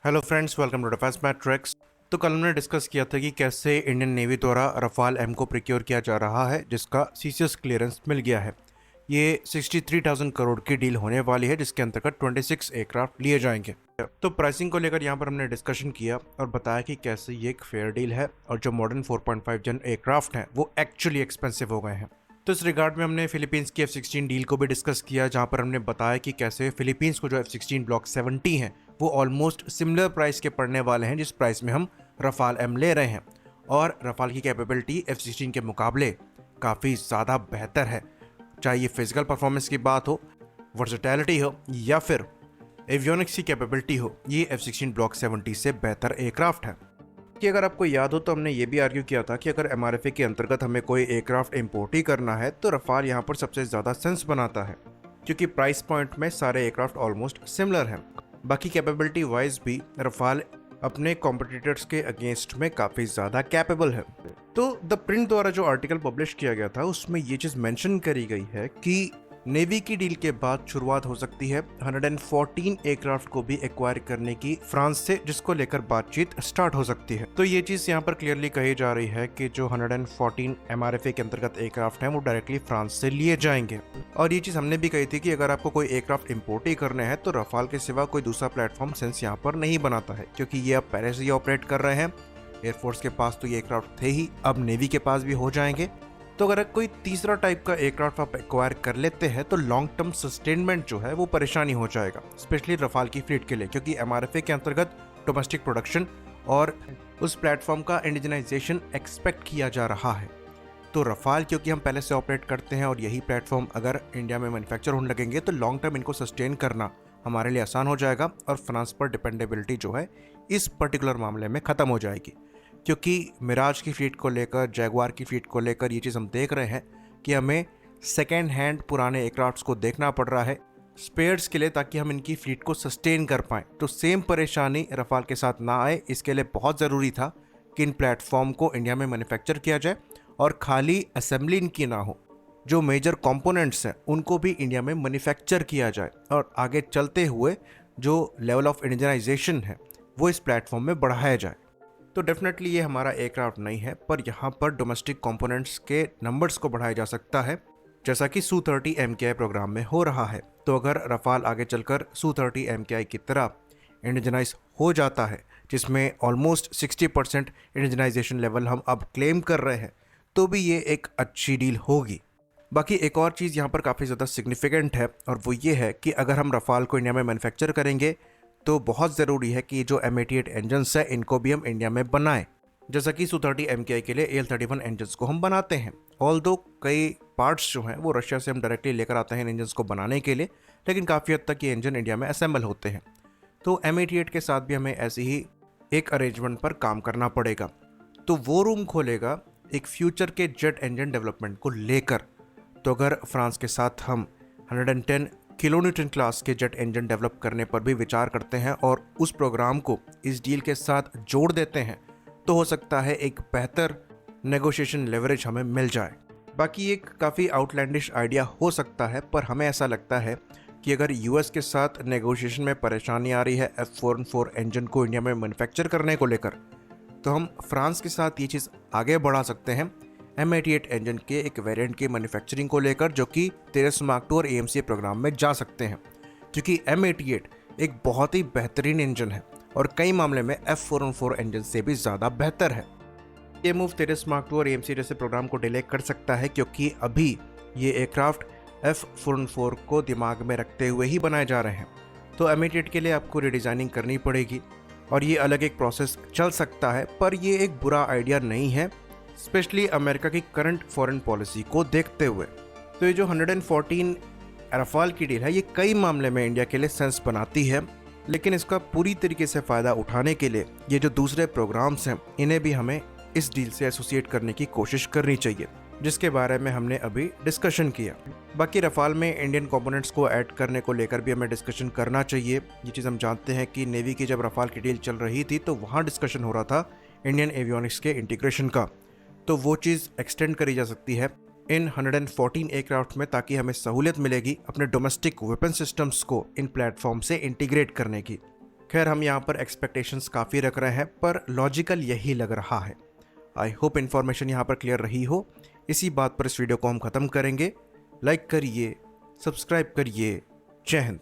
Hello friends, welcome to Defence Matrix. तो कल हमने डिस्कस किया था कि कैसे इंडियन नेवी द्वारा रफाल एम को प्रिक्योर किया जा रहा है, जिसका सीसीएस क्लियरेंस मिल गया है। ये 63,000 करोड़ की डील होने वाली है, जिसके अंतर्गत 26 एयरक्राफ्ट लिए जाएंगे। तो प्राइसिंग को लेकर यहाँ पर हमने डिस्कशन किया और बताया कि कैसे ये एक फेयर डील है और जो मॉडर्न 4.5 जन एयरक्राफ्ट हैं वो एक्चुअली एक्सपेंसिव हो गए हैं। तो इस रिगार्ड में हमने फिलीपींस की F-16 डील को भी डिस्कस किया, जहां पर हमने बताया कि कैसे फिलीपींस को जो F-16 ब्लॉक 70 हैं वो ऑलमोस्ट सिमिलर प्राइस के पड़ने वाले हैं जिस प्राइस में हम रफाल एम ले रहे हैं। और रफाल की कैपेबिलिटी F-16 के मुकाबले काफ़ी ज़्यादा बेहतर है, चाहे ये फिजिकल परफॉर्मेंस की बात हो, वर्सेटैलिटी हो या फिर एवियोनिक्स की कैपेबिलिटी हो। ये F-16 ब्लॉक 70 से बेहतर एयरक्राफ्ट है। कि अगर आपको याद हो तो हमने ये भी आर्ग्यू किया था कि अगर MRFA के अंतर्गत हमें कोई एयरक्राफ्ट इंपोर्ट ही करना है तो रफाल यहाँ पर सबसे ज़्यादा सेंस बनाता है, क्योंकि प्राइस पॉइंट में सारे एयरक्राफ्ट ऑलमोस्ट सिमिलर हैं। बाकी कैपेबिलिटी वाइज भी रफाल अपने कॉम्पिटिटर्स के अगेंस्ट में काफ़ी ज़्यादा कैपेबल है। तो द प्रिंट द्वारा जो आर्टिकल पब्लिश किया गया था उसमें ये चीज़ मेंशन करी गई है कि नेवी की डील के बाद शुरुआत हो सकती है 114 एयरक्राफ्ट को भी एक्वायर करने की फ्रांस से, जिसको लेकर बातचीत स्टार्ट हो सकती है। तो ये चीज यहाँ पर क्लियरली कही जा रही है कि जो 114 MRFA के अंतर्गत एयरक्राफ्ट हैं वो डायरेक्टली फ्रांस से लिए जाएंगे। और ये चीज हमने भी कही थी कि अगर आपको कोई एयरक्राफ्ट इंपोर्ट ही करने हैं तो रफाल के सिवा कोई दूसरा प्लेटफॉर्म सेंस यहाँ पर नहीं बनाता है, क्योंकि ये अब पहले से ही ऑपरेट कर रहे हैं। एयरफोर्स के पास तो ये एयरक्राफ्ट थे ही, अब नेवी के पास भी हो जाएंगे। तो अगर कोई तीसरा टाइप का एयरक्राफ्ट आप एक्वायर कर लेते हैं तो लॉन्ग टर्म सस्टेनमेंट जो है वो परेशानी हो जाएगा, स्पेशली रफाल की फ्लीट के लिए, क्योंकि MRFA के अंतर्गत डोमेस्टिक प्रोडक्शन और उस प्लेटफॉर्म का इंडिजनाइजेशन एक्सपेक्ट किया जा रहा है। तो रफाल क्योंकि हम पहले से ऑपरेट करते हैं और यही प्लेटफॉर्म अगर इंडिया में मैन्युफैक्चर होने लगेंगे तो लॉन्ग टर्म इनको सस्टेन करना हमारे लिए आसान हो जाएगा और फ्रांस पर डिपेंडेबिलिटी जो है इस पर्टिकुलर मामले में ख़त्म हो जाएगी। क्योंकि मिराज की फ्लीट को लेकर, जैगुआर की फ्लीट को लेकर ये चीज़ हम देख रहे हैं कि हमें सेकेंड हैंड पुराने एयरक्राफ्ट्स को देखना पड़ रहा है स्पेयर्स के लिए, ताकि हम इनकी फ्लीट को सस्टेन कर पाएँ। तो सेम परेशानी रफाल के साथ ना आए, इसके लिए बहुत ज़रूरी था कि इन प्लेटफॉर्म को इंडिया में मैन्युफैक्चर किया जाए और खाली असेंबली इनकी ना हो, जो मेजर कंपोनेंट्स हैं उनको भी इंडिया में मैन्युफैक्चर किया जाए और आगे चलते हुए जो लेवल ऑफ इंडिजनाइजेशन है वो इस प्लेटफॉर्म में बढ़ाया जाए। तो डेफिनेटली ये हमारा एयरक्राफ्ट नहीं है, पर यहाँ पर डोमेस्टिक कंपोनेंट्स के नंबर्स को बढ़ाया जा सकता है, जैसा कि Su-30 MKI प्रोग्राम में हो रहा है। तो अगर रफाल आगे चलकर Su-30 MKI की तरह इंडिजनाइज हो जाता है, जिसमें ऑलमोस्ट 60% इंडिजनाइजेशन लेवल हम अब क्लेम कर रहे हैं, तो भी ये एक अच्छी डील होगी। बाकी एक और चीज़ यहाँ पर काफ़ी ज़्यादा सिग्निफिकेंट है और वो ये है कि अगर हम रफाल को इंडिया में मैन्युफैक्चर करेंगे तो बहुत ज़रूरी है कि जो M88 इंजन्स है इनको भी हम इंडिया में बनाएं, जैसा कि Su-30 MKI के लिए AL-31 इंजन्स को हम बनाते हैं। ऑल्दो कई पार्ट्स जो हैं वो रशिया से हम डायरेक्टली लेकर आते हैं इन इंजन्स को बनाने के लिए, लेकिन काफ़ी हद तक ये इंजन इंडिया में असेंबल होते हैं। तो M88 के साथ भी हमें ऐसी ही एक अरेंजमेंट पर काम करना पड़ेगा। तो वो रूम खोलेगा एक फ्यूचर के जेट इंजन डेवलपमेंट को लेकर। तो अगर फ्रांस के साथ हम 110 किलोन्यूटन क्लास के जेट इंजन डेवलप करने पर भी विचार करते हैं और उस प्रोग्राम को इस डील के साथ जोड़ देते हैं, तो हो सकता है एक बेहतर नेगोशिएशन लेवरेज हमें मिल जाए। बाकी एक काफ़ी आउटलैंडिश आइडिया हो सकता है, पर हमें ऐसा लगता है कि अगर US के साथ नेगोशिएशन में परेशानी आ रही है F-414 इंजन को इंडिया में मैन्युफैक्चर करने को लेकर, तो हम फ्रांस के साथ ये चीज़ आगे बढ़ा सकते हैं M88 इंजन के एक वेरिएंट की मैन्युफैक्चरिंग को लेकर, जो कि तेरस मार्क 2 और AMCA प्रोग्राम में जा सकते हैं, क्योंकि M88 एक बहुत ही बेहतरीन इंजन है और कई मामले में F-414 इंजन से भी ज़्यादा बेहतर है। ये मूव तेरस मार्क 2 और AMCA जैसे प्रोग्राम को डिले कर सकता है, क्योंकि अभी ये एयरक्राफ्ट F-414 को दिमाग में रखते हुए ही बनाए जा रहे हैं। तो M88 के लिए आपको रिडिज़ाइनिंग करनी पड़ेगी और ये अलग एक प्रोसेस चल सकता है, पर ये एक बुरा आइडिया नहीं है, स्पेशली अमेरिका की करंट फॉरेन पॉलिसी को देखते हुए। तो ये जो 114 रफाल की डील है ये कई मामले में इंडिया के लिए सेंस बनाती है, लेकिन इसका पूरी तरीके से फ़ायदा उठाने के लिए ये जो दूसरे प्रोग्राम्स हैं इन्हें भी हमें इस डील से एसोसिएट करने की कोशिश करनी चाहिए, जिसके बारे में हमने अभी डिस्कशन किया। बाकी रफाल में इंडियन कंपोनेंट्स को ऐड करने को लेकर भी हमें डिस्कशन करना चाहिए। ये चीज़ हम जानते हैं कि नेवी की जब रफाल की डील चल रही थी तो वहाँ डिस्कशन हो रहा था इंडियन एवियोनिक्स के इंटीग्रेशन का, तो वो चीज़ एक्सटेंड करी जा सकती है इन 114 एयरक्राफ्ट में, ताकि हमें सहूलियत मिलेगी अपने डोमेस्टिक वेपन सिस्टम्स को इन प्लेटफॉर्म से इंटीग्रेट करने की। खैर हम यहाँ पर एक्सपेक्टेशंस काफ़ी रख रहे हैं, पर लॉजिकल यही लग रहा है। आई होप इन्फॉर्मेशन यहाँ पर क्लियर रही हो। इसी बात पर इस वीडियो को हम ख़त्म करेंगे। लाइक करिए, सब्सक्राइब करिए। जय हिंद।